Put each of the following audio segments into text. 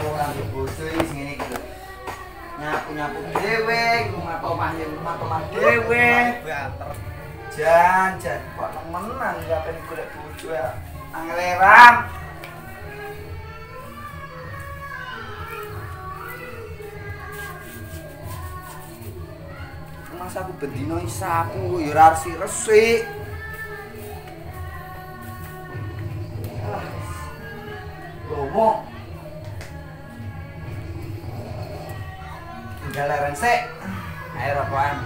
orang bojo iki sing ngene iki lho. Nyapu-nyapu dhewe, rumah omah dhewe. Banter. Jan kok nemenan ya pengen golek bojo ya. Angeleram. Masa aku bendino sapu ya ora resik. Gowo. Tinggal leren sik. Ayo rokokan.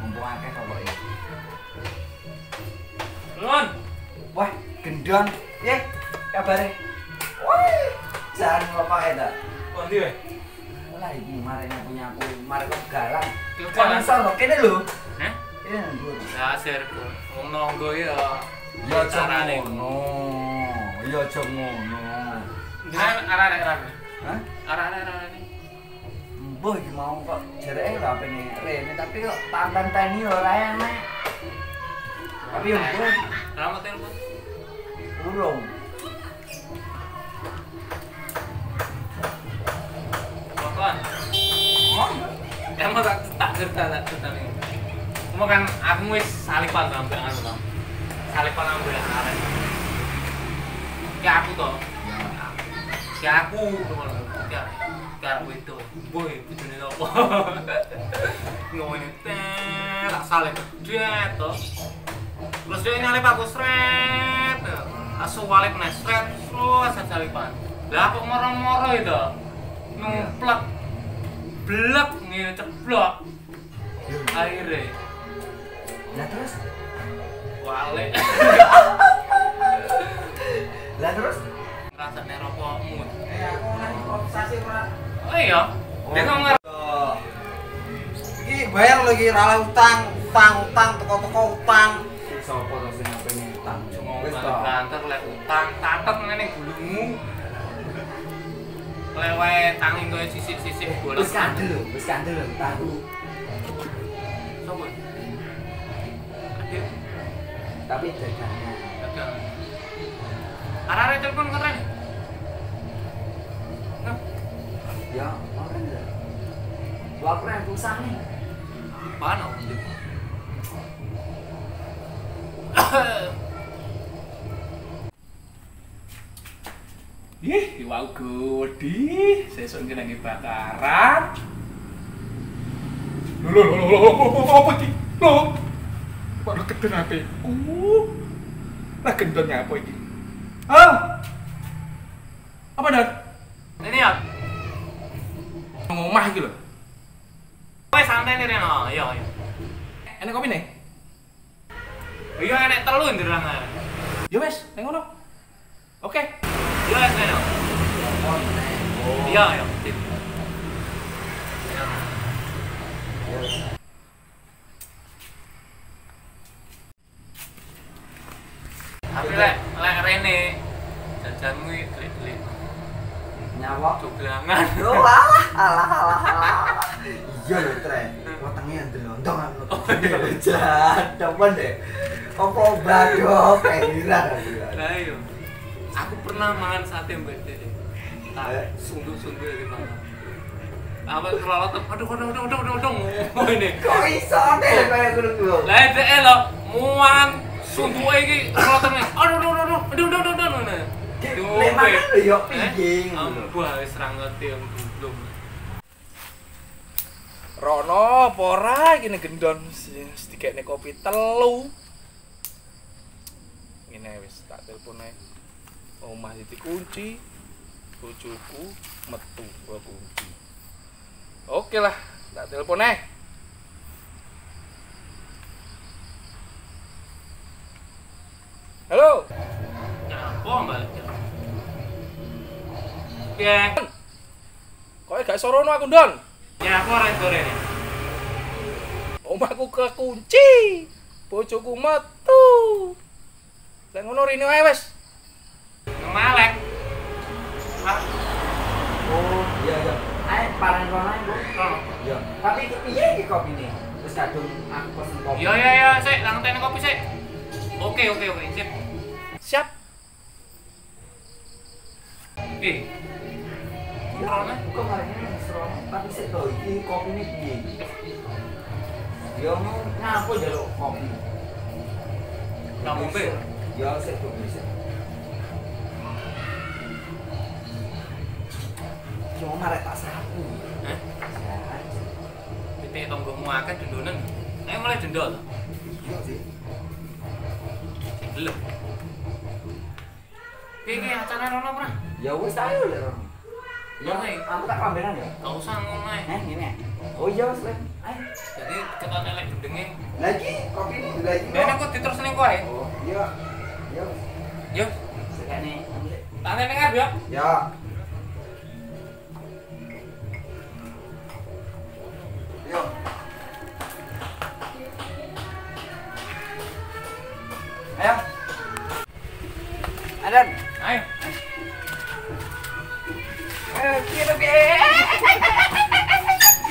Mumpung akeh kok iki. Nuwun. Wah, gendon. Piye kabare? Wah, jan apa eta? Kok ndi wae? Lah iki mari nyapu-nyapu, mari kok galang. Yo Kok galang. iso kok kene lho. Hah? Kene lho. Dasar ku. Wong nonggo ya. Ya aja carane. ngono. Ya aja ngono. Dengan arah-arah. Hah? Arah-arah. Mbah iki mau kok jereke lho apene rene tapi kok tantan-tani ora enak. Tapi yo mbah Lama telepon. urung. Kapan? Emang tak cerita nih. Kamu kan aku wis salipan sampai anu to. Salipan ambil arek. Ya aku to. Ya aku ya aku itu. Boy, bojone opo? Ngomongin teh, tak salip dia to. Terus dia nyalip aku sret. Asu walip nesret, terus salipan. Lah kok moro-moro itu. Numplek. Blek ngene ceblok. Akhirnya Lah terus? wale. Lah terus? Ngrasane rokokmu. Aku ora improvisasi ora. Oh iya. Dia ngomong Iki bayar lagi rala utang teko utang. Sopo to sing pengen utang? cuma Wis to. banter lek utang tatet ngene gulungmu. Lewe tangi koyo sisik-sisik bola. Wis kandel lho utangku. Sopo? Adil. Tapi dagangan. Dagang. Arek telepon keren. Nah, Ya, ora lho. Gua pernah pulsa nih. mana? Ih, wow gede. Sesuk iki nang bakaran. Loh, apa iki? Loh. Kok keden ape? Lah gendongnya apa iki? Ah. Apa dan? Ini ya. Ngomah iki lho. Kowe santai nih Reno. Iya. Enek kopi nih? Iya enek telu ndirang. Ya wes, nang ngono. Oke. Iya Reno. Iya. Tapi lek Rene jajanmu iki klik. Nyawa. Joglangan. Loh, alah. Iya lho, Tren. Wetenge ndelondong aku. Jadon deh. Apa badok pengiran aku. Lah iya. Aku pernah mangan sate mbek Dek. Tak sunduk-sunduk iki mangan. Apa kelolot aduh. Oh ini. Kok iso deh kaya ngono. Lah Dek lho muan sunduke iki kelolotane. Aduh. Memang lho yo piye ngono. Wah, wis ra ngerti yang belum. Rono, apa ora iki ning gendon sedikekne kopi telu. Ngene wis tak telepon ae. Omah dikunci. Bojoku metu gua kunci. Oke lah, tak telepon ae. Halo. Apa balik? Ya, Kok gak sorono aku, Don? ya aku orang sore nih. Omahku kekunci. Bojoku metu. Lah ngono rene wae wis. Ngemalek. Ah, Oh, iya. Ae parang kono ae, Bu. oh. Iya. Tapi piye iki kopine? Wis kadung aku pesen kopi. Ya, sik, nang tene kopi Oke, sip. Siap. Oke. Kontrolnya? Kok hari ini serong, tapi sih tuh, ini kopi ini piye? Ya mau ngapo jaluk kopi. Kamu be? Ya sih tuh bisa. Cuma marek tak sapu. Hah? Titik tonggomu akeh dendonan. Mulai dendol. Iya sih. Belum. Iki acara rono ora? Ya wis ayo lek Ron. Ya, aku tak kamberan ya. Enggak usah ngono ae. Ngene. Oh iya wis Len. Ayo. Jadi ketok elek gendenge. Lagi kopi ini lagi. Ben aku diterus ning kowe. Oh, iya. Iya. Yo, Sekane. tane ning arep yo. Ya. Yo. Ayo. Adan. Ayo. Kita be.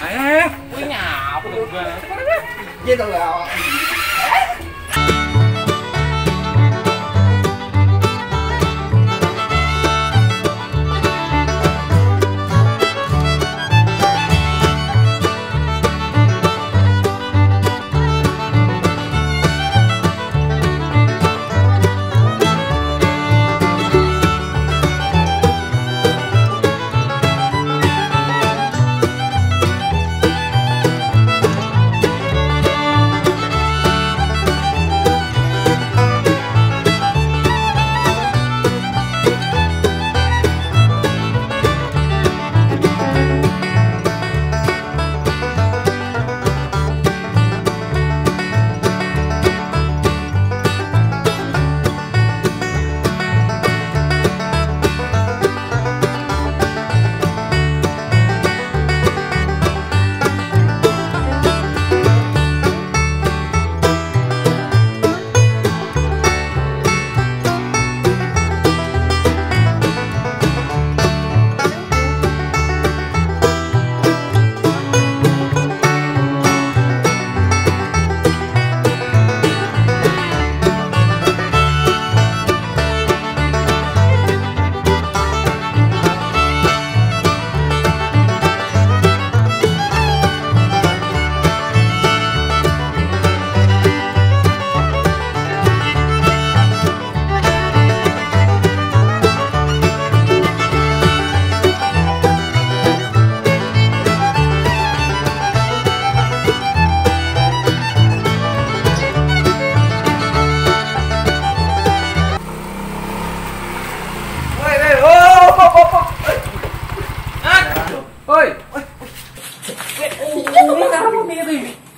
Ayo. Punya apa tuh gua? Gitu lah.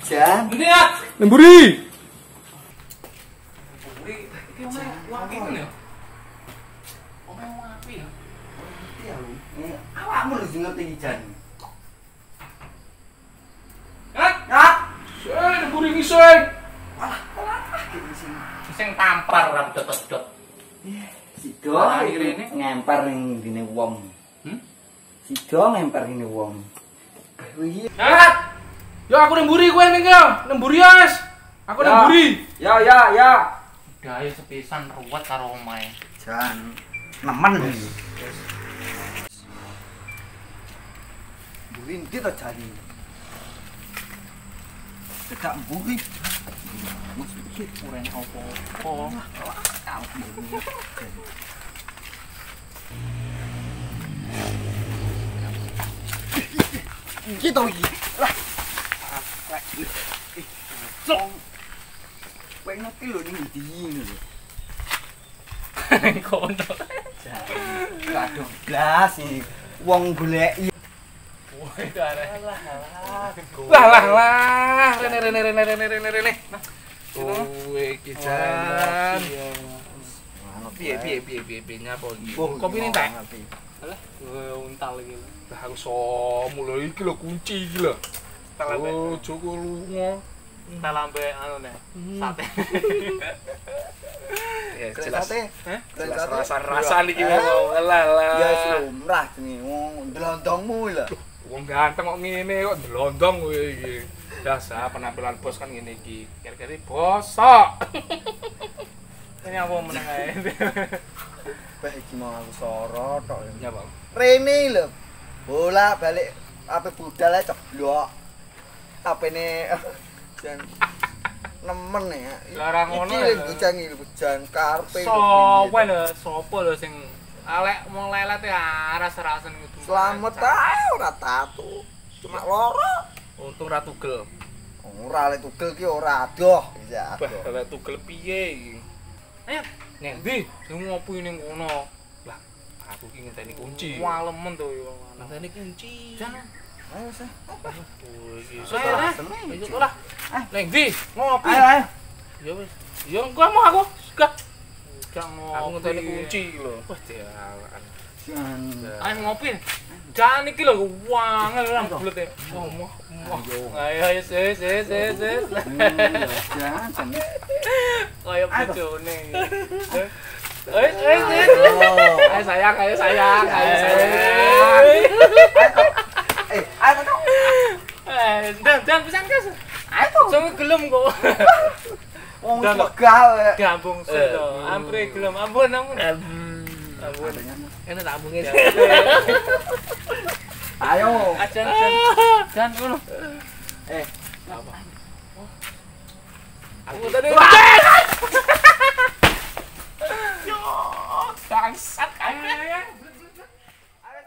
Jan. Lemburi. Iki omae wapi ya. Omae wapi ya. Awakmu lho sing ngerti iki Jan. Hah? Lemburi iki sing. Sing tampar ora dot-dot. Sido Ah, iki ngemper ning dine wong. Sido ngemper ning wong. Iki Hah? Yo aku nemburi kowe ning yo. Nemburi wis. Aku nemburi. Ya. Gawe sepisan ruwet karo omae. Jan nemen iki. Buri ndi to jane? Tidak buri. Mas pikir Ora enak apa-apa. Gitu iki. Lah. Cong. Kowe ngerti lho ning ndi ngono. Kono. Aduh, blas iki. Wong goleki. Lah. Rene. Kowe iki jan. Piye nyapa iki? Kopi ini tak? Alah, untal iki. Lah aku somu lho iki lho kunci iki lho. Oh, Joko lunga. Entar lambe anu ne. Sate. Ya Jelas. Jelas rasa-rasa iki mau. Lah. Ya lumrah jenenge wong ndelondongmu lho. Wong ganteng kok ngene kok ndelondong kowe iki. Biasa penampilan bos kan ngene iki. Kira-kira bosok. Ini apa meneng ae. Bah iki mau aku sorot tok. Ya, Bang. Rene lho. Bola balik apa budal ae ceblok. Apene jan nemen ya. Larang ngono Iki ya. bujan karpe. Sopo lho, sopo lho sing alek mau lelet ya aras-arasen gitu. Selamat ae ora tatu. Cuma loro. Untung ra tugel. Ora lek tugel ki ora adoh. Ya Bah, adoh. lek tugel piye iki? Ayo. Neng ndi? Sing ngopi ning kono. Lah, aku ki ngenteni kunci. Walemen to yo. Ngenteni kunci. Jangan. Ayo sih. Oh, iki Ayo, Ayo lah. Neng ndi? Ngopi. Ayo. Ya wis. Ya engko mau aku. Gak. Gak Aku ngenteni kunci lho. Wah, dialakan. Ayo ngopi. Jangan iki lho wangel lah bulet e. Ayo ses. Jangan. Kaya bojone. Ayo sayang. Ayo dong. Dan pisang kas. Ayo. Sing gelem kok. Wong Dan- begal. Gambung sedo. Ampre gelem. Ampun. Ampun. Enak tak ambungin. Ayo. Jangan ngono. Apa? Aku tadi. Bangsat kayak. Ayo.